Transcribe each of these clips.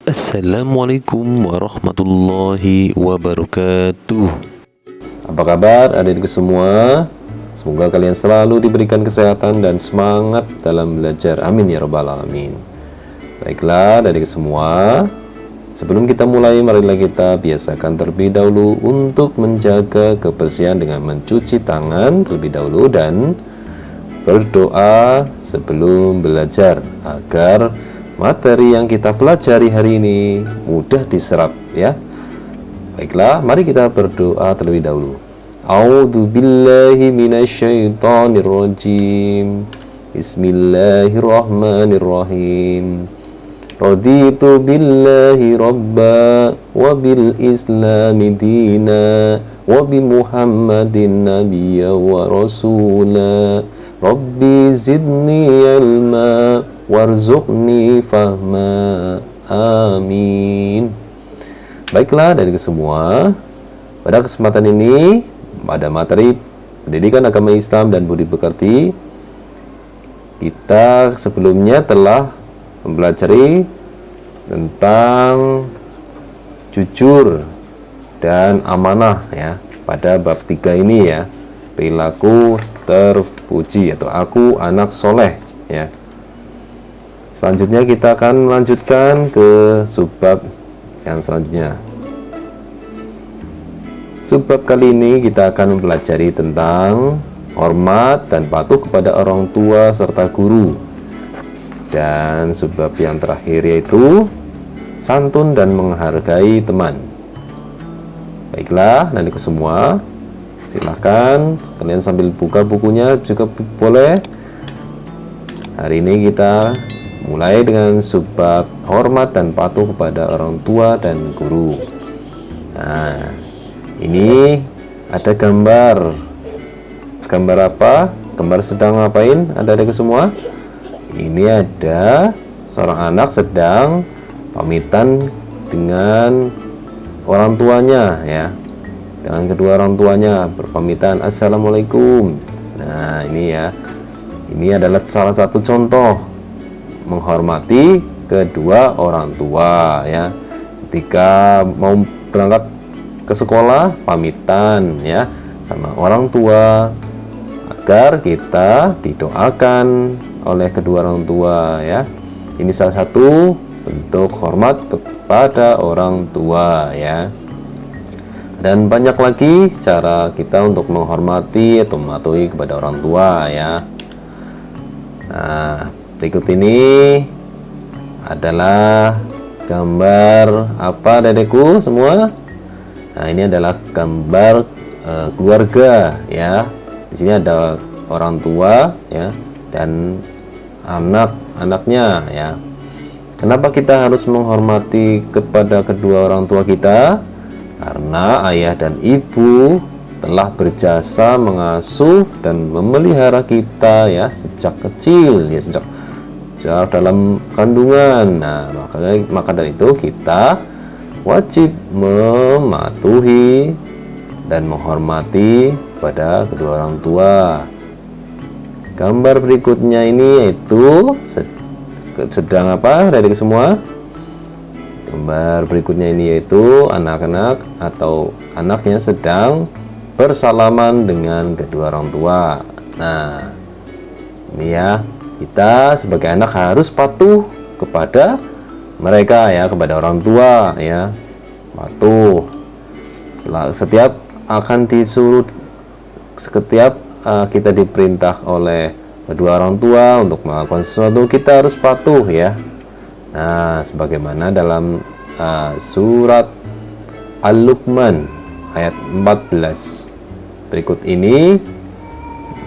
Assalamualaikum warahmatullahi wabarakatuh. Apa kabar adik-adik semua? Semoga kalian selalu diberikan kesehatan dan semangat dalam belajar. Amin ya rabbal alamin. Baiklah adik-adik semua, sebelum kita mulai, marilah kita biasakan terlebih dahulu untuk menjaga kebersihan dengan mencuci tangan terlebih dahulu dan berdoa sebelum belajar agar materi yang kita pelajari hari ini mudah diserap ya. Baiklah, mari kita berdoa terlebih dahulu. A'udzu billahi minasyaitonir rajim. Bismillahirrahmanirrahim. Raditu billahi rabba wa bil islami dina wa bi Muhammadin nabiyya wa rasula. Rabbi zidni ilma warzuqni fahma. Amin. Baiklah dari semua, pada kesempatan ini pada materi pendidikan agama Islam dan budi pekerti, kita sebelumnya telah mempelajari tentang jujur dan amanah ya, pada bab 3 ini ya, perilaku terpuji atau aku anak soleh ya. Selanjutnya kita akan melanjutkan ke subbab yang selanjutnya. Subbab kali ini kita akan mempelajari tentang hormat dan patuh kepada orang tua serta guru. Dan subbab yang terakhir yaitu santun dan menghargai teman. Baiklah, nanti semua silahkan kalian sambil buka bukunya juga boleh. Hari ini kita mulai dengan subbab hormat dan patuh kepada orang tua dan guru. Nah, ini ada gambar. Gambar apa? Gambar sedang ngapain? Ada semua? Ini ada seorang anak sedang pamitan dengan orang tuanya ya. Dengan kedua orang tuanya berpamitan, assalamualaikum. Nah ini ya, ini adalah salah satu contoh menghormati kedua orang tua ya. Ketika mau berangkat ke sekolah, pamitan ya sama orang tua agar kita didoakan oleh kedua orang tua ya. Ini salah satu bentuk hormat kepada orang tua ya. Dan banyak lagi cara kita untuk menghormati atau mematuhi kepada orang tua ya. Nah, berikut ini adalah gambar apa adekku semua? Nah, ini adalah gambar keluarga ya. Di sini ada orang tua ya dan anak-anaknya ya. Kenapa kita harus menghormati kepada kedua orang tua kita? Karena ayah dan ibu telah berjasa mengasuh dan memelihara kita ya sejak kecil ya, sejak dalam kandungan. Nah, maka dari itu kita wajib mematuhi dan menghormati pada kedua orang tua. Gambar berikutnya ini yaitu sedang apa dari semua? Gambar berikutnya ini yaitu anak-anak atau anaknya sedang bersalaman dengan kedua orang tua. Nah, ini ya, kita sebagai anak harus patuh kepada mereka ya, kepada orang tua ya. Patuh. Setiap kita diperintah oleh kedua orang tua untuk melakukan sesuatu, kita harus patuh ya. Nah, sebagaimana dalam surat Al-Luqman ayat 14 berikut ini,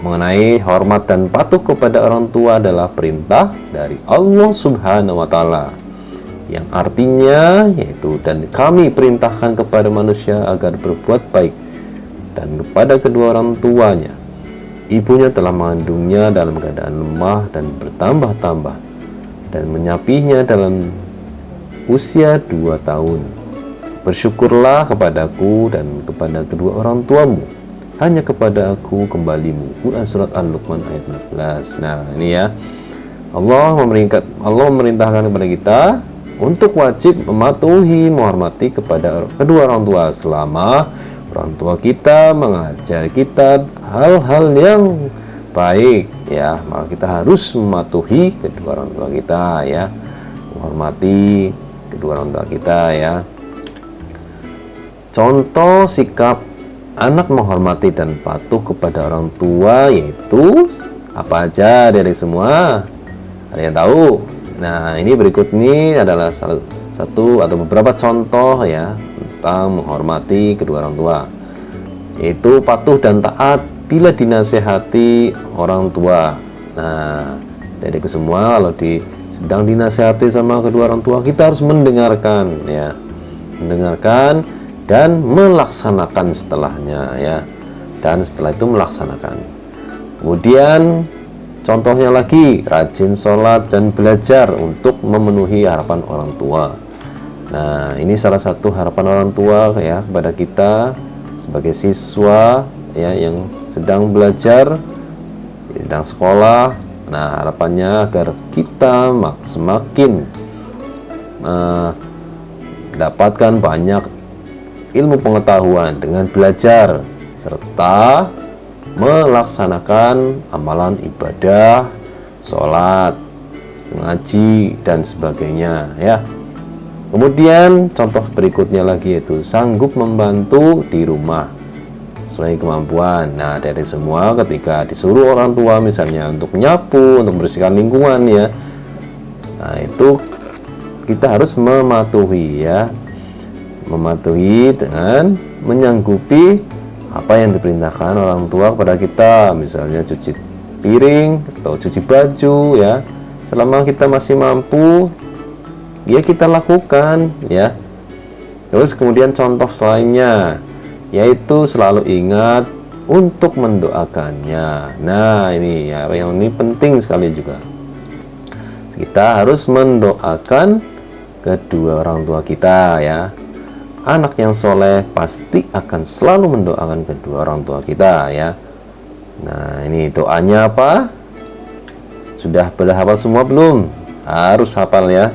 mengenai hormat dan patuh kepada orang tua adalah perintah dari Allah Subhanahu wa Ta'ala, yang artinya yaitu, dan kami perintahkan kepada manusia agar berbuat baik dan kepada kedua orang tuanya. Ibunya telah mengandungnya dalam keadaan lemah dan bertambah-tambah, dan menyapihnya dalam usia 2 tahun. Bersyukurlah kepadaku dan kepada kedua orang tuamu, hanya kepada aku kembalimu. Quran surat Al-Luqman ayat 14. Nah, ini ya, Allah memerintahkan kepada kita untuk wajib mematuhi, menghormati kepada kedua orang tua selama orang tua kita mengajar kita hal-hal yang baik, ya, maka kita harus mematuhi kedua orang tua kita, ya, menghormati kedua orang tua kita, ya. Contoh sikap anak menghormati dan patuh kepada orang tua yaitu apa aja dari semua? Ada yang tahu? Nah, ini berikut ini adalah salah satu atau beberapa contoh, ya, tentang menghormati kedua orang tua, yaitu patuh dan taat bila dinasehati orang tua. Nah, dari itu semua, kalau sedang dinasehati sama kedua orang tua, kita harus mendengarkan, ya, mendengarkan dan melaksanakan setelahnya, ya, dan setelah itu melaksanakan. Kemudian contohnya lagi, rajin sholat dan belajar untuk memenuhi harapan orang tua. Nah, ini salah satu harapan orang tua, ya, kepada kita sebagai siswa, ya, yang sedang belajar, sedang sekolah. Nah, harapannya agar kita semakin mendapatkan banyak ilmu pengetahuan dengan belajar serta melaksanakan amalan ibadah, sholat, ngaji, dan sebagainya, ya. Kemudian contoh berikutnya lagi yaitu sanggup membantu di rumah sesuai kemampuan. Nah, dari semua ketika disuruh orang tua misalnya untuk nyapu, untuk membersihkan lingkungan, ya, nah itu kita harus mematuhi, ya, mematuhi dengan menyanggupi apa yang diperintahkan orang tua kepada kita, misalnya cuci piring atau cuci baju, ya, selama kita masih mampu, ya, kita lakukan, ya. Terus kemudian contoh lainnya yaitu selalu ingat untuk mendoakannya. Nah, ini, ya, yang ini penting sekali juga, kita harus mendoakan kedua orang tua kita, ya. Anak yang soleh pasti akan selalu mendoakan kedua orang tua kita, ya. Nah, ini doanya apa? Sudah pada hafal semua belum? Harus hafal, ya.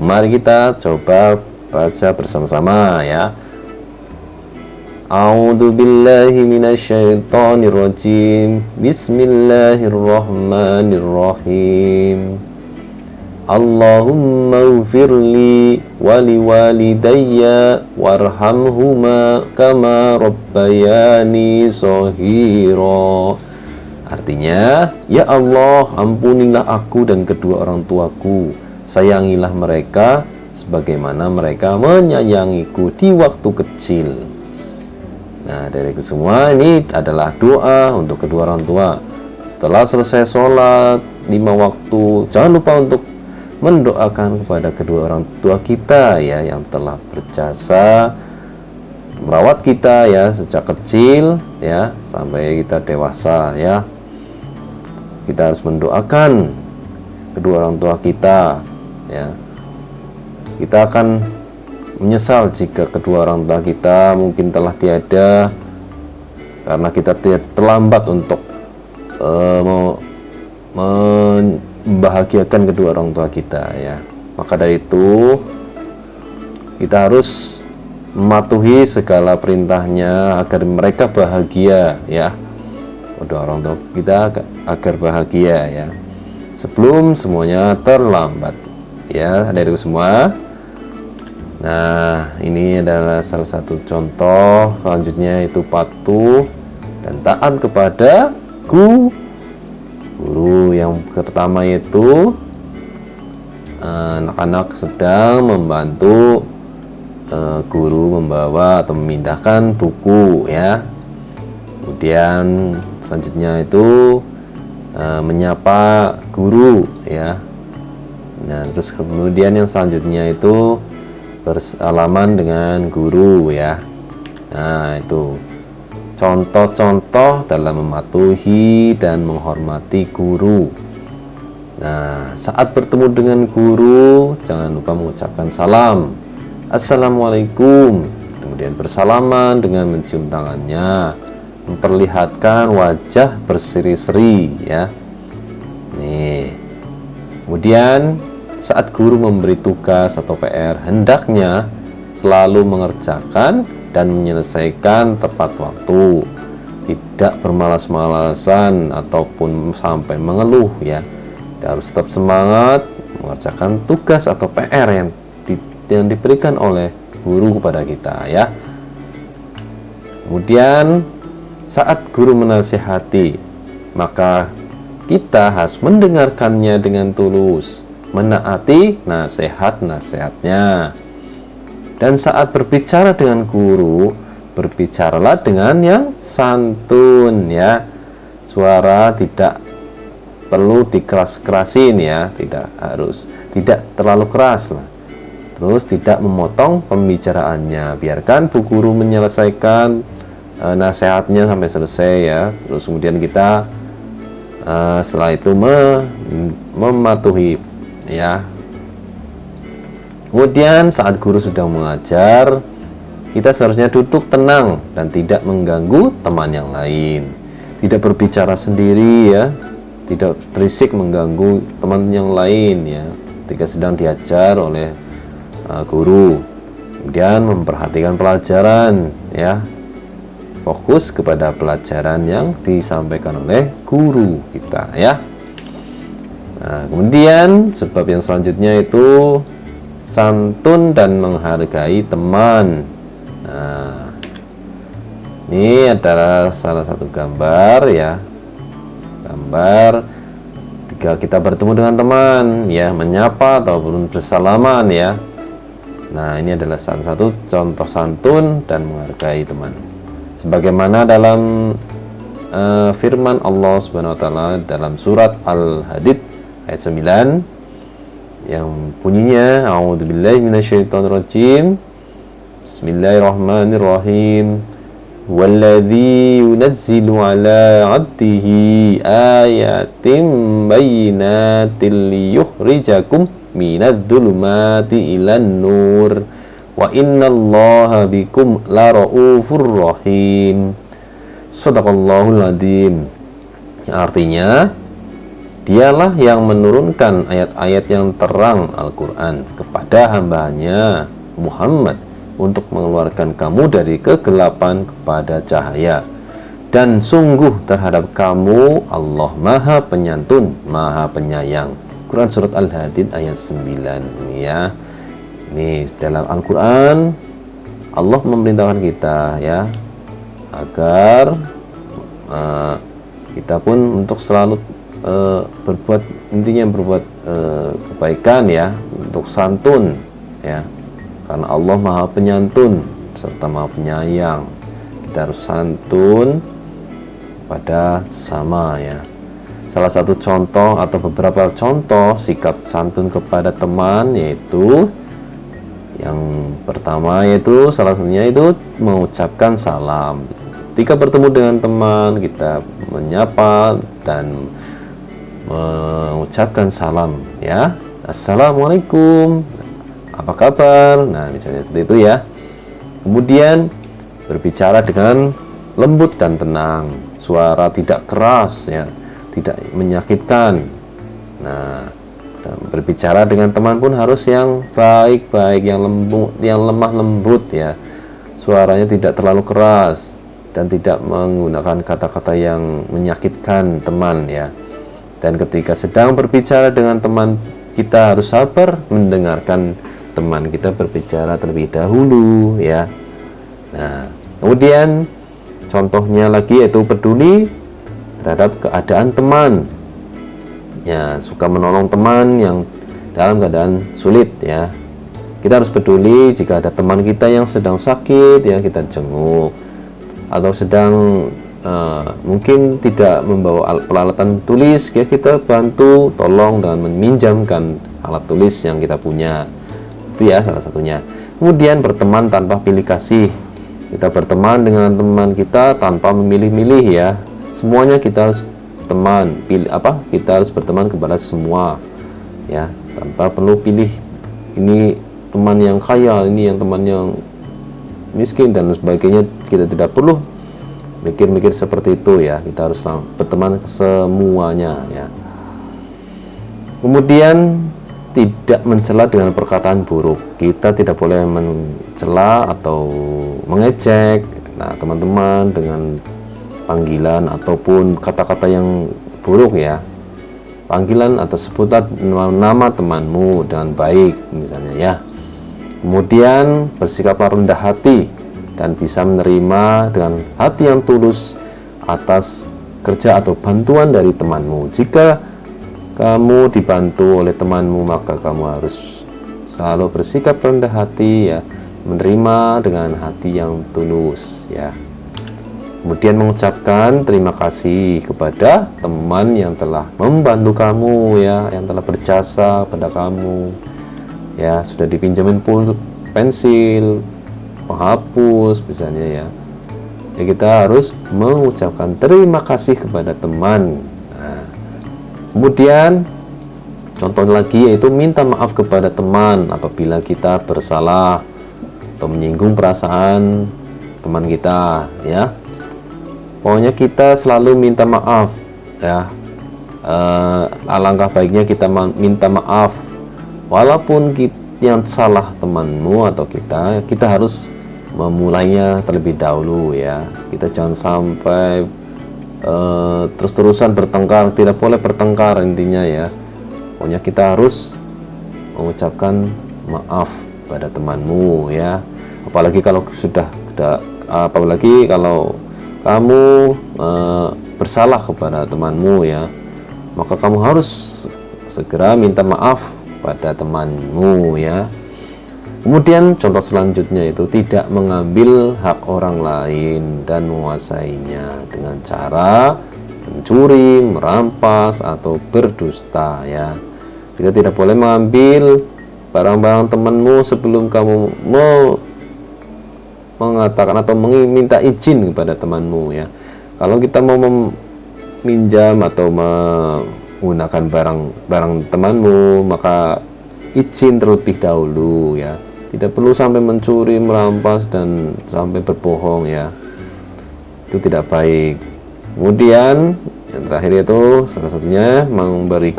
Mari kita coba baca bersama-sama, ya. A'udzu billahi minasyaitonir rajim. Bismillahirrahmanirrahim. Allahumma ighfirli wa liwalidayya warhamhuma kama rabbayani shaghira. Artinya, ya Allah, ampunilah aku dan kedua orang tuaku, sayangilah mereka sebagaimana mereka menyayangiku di waktu kecil. Nah, dari itu semua ini adalah doa untuk kedua orang tua. Setelah selesai sholat 5 waktu, jangan lupa untuk mendoakan kepada kedua orang tua kita, ya, yang telah berjasa merawat kita, ya, sejak kecil, ya, sampai kita dewasa, ya. Kita harus mendoakan kedua orang tua kita, ya. Kita akan menyesal jika kedua orang tua kita mungkin telah tiada karena kita terlambat untuk membahagiakan kedua orang tua kita, ya. Maka dari itu kita harus mematuhi segala perintahnya agar mereka bahagia, ya, kedua orang tua kita agar bahagia, ya, sebelum semuanya terlambat, ya, dari semua. Nah, ini adalah salah satu contoh. Selanjutnya itu patuh dan taat kepada guru. Yang pertama yaitu anak-anak sedang membantu guru membawa atau memindahkan buku, ya. Kemudian selanjutnya itu menyapa guru, ya. Nah, terus kemudian yang selanjutnya itu bersalaman dengan guru, ya. Nah, itu contoh-contoh dalam mematuhi dan menghormati guru. Nah, saat bertemu dengan guru, jangan lupa mengucapkan salam, Assalamualaikum. Kemudian bersalaman dengan mencium tangannya, memperlihatkan wajah berseri-seri, ya. Nih. Kemudian saat guru memberi tugas atau PR, hendaknya selalu mengerjakan dan menyelesaikan tepat waktu, tidak bermalas-malasan ataupun sampai mengeluh ya. Kita harus tetap semangat mengerjakan tugas atau PR yang diberikan oleh guru kepada kita ya. Kemudian saat guru menasihati, maka kita harus mendengarkannya dengan tulus, menaati nasihat-nasihatnya. Dan saat berbicara dengan guru, berbicaralah dengan yang santun ya. Suara tidak perlu dikeras-kerasin ya, tidak terlalu keras lah. Terus tidak memotong pembicaraannya, biarkan bu guru menyelesaikan nasihatnya sampai selesai ya. Terus kemudian kita setelah itu mematuhi ya. Kemudian saat guru sedang mengajar, kita seharusnya duduk tenang dan tidak mengganggu teman yang lain, tidak berbicara sendiri ya, tidak berisik mengganggu teman yang lain ya ketika sedang diajar oleh guru. Kemudian memperhatikan pelajaran ya, fokus kepada pelajaran yang disampaikan oleh guru kita ya. Nah, kemudian sebab yang selanjutnya itu santun dan menghargai teman. Nah, ini adalah salah satu gambar ya, gambar ketika kita bertemu dengan teman ya, menyapa ataupun bersalaman ya. Nah, ini adalah salah satu contoh santun dan menghargai teman, sebagaimana dalam firman Allah Subhanahu wa taala dalam surat Al-Hadid ayat 9 yang bunyinya a'udzubillahi minasyaitonirrajim, bismillahirrahmanirrahim, walladzi yunazzilu ala 'abdihi ayatin bayyinatin liyukhrijakum minadh-dhulumati ilan nur wa innallaha bikum laraufur rahim. Shadaqallahul adzim. Artinya, dialah yang menurunkan ayat-ayat yang terang Al-Quran kepada hambanya Muhammad untuk mengeluarkan kamu dari kegelapan kepada cahaya. Dan sungguh terhadap kamu Allah Maha Penyantun, Maha Penyayang. Quran Surat Al-Hadid ayat 9 ini ya. Ini dalam Al-Quran Allah memerintahkan kita ya, agar kita pun untuk selalu berbuat kebaikan ya, untuk santun ya, karena Allah Maha Penyantun serta Maha Penyayang. Kita harus santun pada sesama ya. Salah satu contoh atau beberapa contoh sikap santun kepada teman yaitu yang pertama, yaitu salah satunya itu mengucapkan salam. Ketika bertemu dengan teman, kita menyapa dan mengucapkan salam ya, assalamualaikum, apa kabar, nah misalnya seperti itu ya. Kemudian berbicara dengan lembut dan tenang, suara tidak keras ya, tidak menyakitkan. Nah, dan berbicara dengan teman pun harus yang baik-baik, yang lembut, yang lemah lembut ya, suaranya tidak terlalu keras dan tidak menggunakan kata-kata yang menyakitkan teman ya. Dan ketika sedang berbicara dengan teman, kita harus sabar mendengarkan teman kita berbicara terlebih dahulu ya. Nah, kemudian contohnya lagi yaitu peduli terhadap keadaan teman ya, suka menolong teman yang dalam keadaan sulit ya. Kita harus peduli jika ada teman kita yang sedang sakit ya, kita jenguk, atau sedang mungkin tidak membawa peralatan tulis ya, kita bantu tolong dengan meminjamkan alat tulis yang kita punya, itu ya salah satunya. Kemudian berteman tanpa pilih kasih, kita berteman dengan teman kita tanpa memilih-milih ya, semuanya kita harus teman, pilih apa, kita harus berteman kepada semua ya, tanpa perlu pilih ini teman yang kaya, ini yang teman yang miskin dan sebagainya. Kita tidak perlu mikir-mikir seperti itu ya, kita harus berteman semuanya ya. Kemudian tidak mencela dengan perkataan buruk. Kita tidak boleh mencela atau mengejek teman-teman dengan panggilan ataupun kata-kata yang buruk ya. Panggilan atau sebutan nama temanmu dengan baik misalnya ya. Kemudian bersikaplah rendah hati dan bisa menerima dengan hati yang tulus atas kerja atau bantuan dari temanmu. Jika kamu dibantu oleh temanmu, maka kamu harus selalu bersikap rendah hati ya, menerima dengan hati yang tulus ya. Kemudian mengucapkan terima kasih kepada teman yang telah membantu kamu ya, yang telah berjasa pada kamu ya, sudah dipinjamin pensil, penghapus misalnya ya. Ya, kita harus mengucapkan terima kasih kepada teman. Nah, kemudian contoh lagi yaitu minta maaf kepada teman apabila kita bersalah atau menyinggung perasaan teman kita ya. Pokoknya kita selalu minta maaf ya. Alangkah baiknya kita minta maaf walaupun yang salah temanmu atau kita harus memulainya terlebih dahulu ya. Kita jangan sampai terus-terusan bertengkar, tidak boleh bertengkar intinya ya. Pokoknya kita harus mengucapkan maaf pada temanmu ya. Apalagi kalau kamu bersalah kepada temanmu ya, maka kamu harus segera minta maaf pada temanmu ya. Kemudian contoh selanjutnya itu tidak mengambil hak orang lain dan menguasainya dengan cara mencuri, merampas atau berdusta ya. Kita tidak boleh mengambil barang-barang temanmu sebelum kamu mengatakan atau meminta izin kepada temanmu ya. Kalau kita mau meminjam atau menggunakan barang temanmu, maka izin terlebih dahulu ya. Tidak perlu sampai mencuri, merampas dan sampai berbohong ya. Itu tidak baik. Kemudian yang terakhir itu salah satunya memberi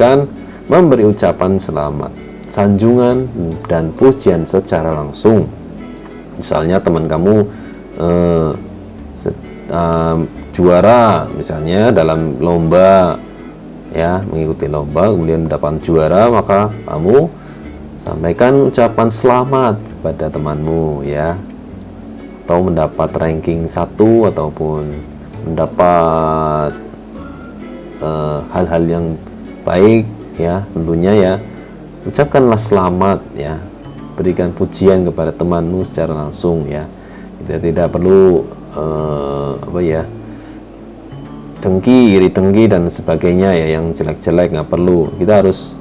ucapan selamat, sanjungan dan pujian secara langsung. Misalnya teman kamu juara misalnya dalam lomba ya, mengikuti lomba kemudian mendapat juara, maka kamu sampaikan ucapan selamat pada temanmu ya, atau mendapat ranking 1 ataupun mendapat hal-hal yang baik ya, tentunya ya ucapkanlah selamat ya, berikan pujian kepada temanmu secara langsung ya. Kita tidak perlu dengki, iri dengki dan sebagainya ya, yang jelek-jelek nggak perlu. Kita harus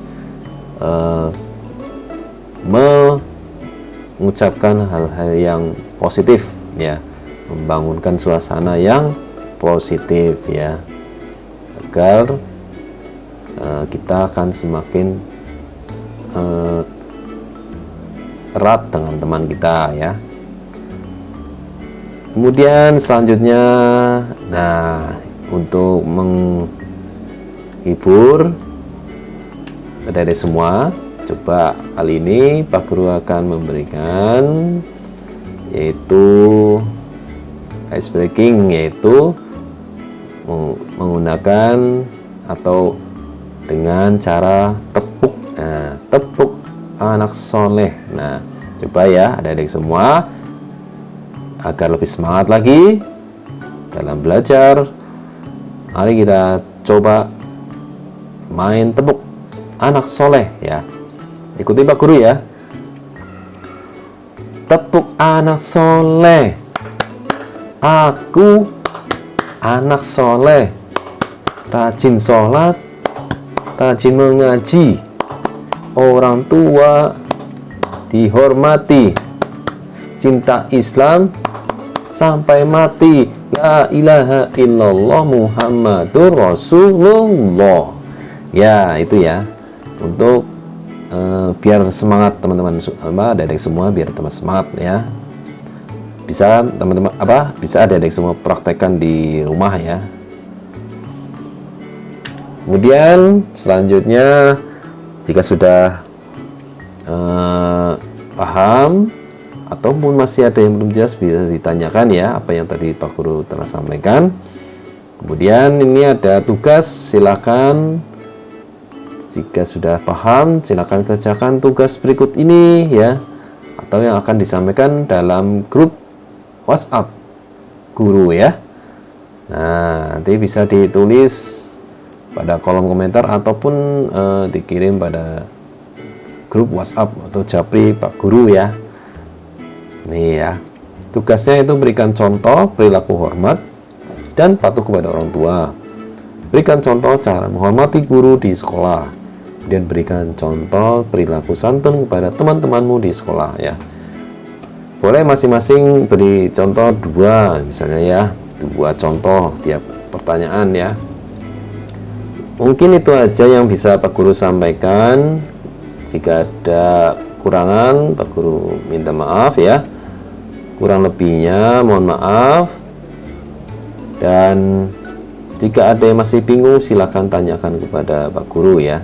mengucapkan hal-hal yang positif ya, membangunkan suasana yang positif ya, agar kita akan semakin erat dengan teman kita ya. Kemudian selanjutnya, untuk menghibur adik-adik semua, coba kali ini Pak Guru akan memberikan yaitu ice breaking, yaitu menggunakan atau dengan cara tepuk anak soleh. Nah, coba ya adik-adik semua, agar lebih semangat lagi dalam belajar, mari kita coba main tepuk anak soleh ya. Ikuti Pak Guru ya. Tepuk anak soleh, aku anak soleh, rajin sholat, rajin mengaji, orang tua dihormati, cinta Islam sampai mati, la ilaha illallah Muhammadur Rasulullah ya. Itu ya, untuk biar semangat teman-teman adik-adik semua, biar teman semangat ya. Bisa teman-teman bisa adik-adik semua praktekkan di rumah ya. Kemudian selanjutnya, jika sudah paham ataupun masih ada yang belum jelas, bisa ditanyakan ya apa yang tadi Pak Guru telah sampaikan. Kemudian ini ada tugas, silakan jika sudah paham silakan kerjakan tugas berikut ini ya, atau yang akan disampaikan dalam grup WhatsApp guru ya. Nah, nanti bisa ditulis pada kolom komentar ataupun dikirim pada grup WhatsApp atau Japri Pak Guru ya. Nih ya, tugasnya itu berikan contoh perilaku hormat dan patuh kepada orang tua. Berikan contoh cara menghormati guru di sekolah. Dan berikan contoh perilaku santun kepada teman-temanmu di sekolah ya. Boleh masing-masing beri contoh 2 misalnya ya, 2 contoh tiap pertanyaan ya. Mungkin itu aja yang bisa Pak Guru sampaikan. Jika ada kurangan, Pak Guru minta maaf ya. Kurang lebihnya mohon maaf. Dan jika ada yang masih bingung, silakan tanyakan kepada Pak Guru ya.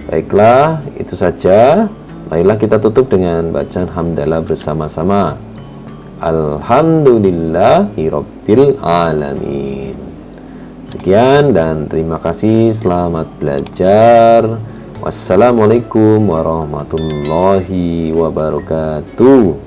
Baiklah, itu saja. Marilah kita tutup dengan bacaan hamdalah bersama-sama. Alhamdulillahirabbil alamin. Sekian dan terima kasih. Selamat belajar. Wassalamualaikum warahmatullahi wabarakatuh.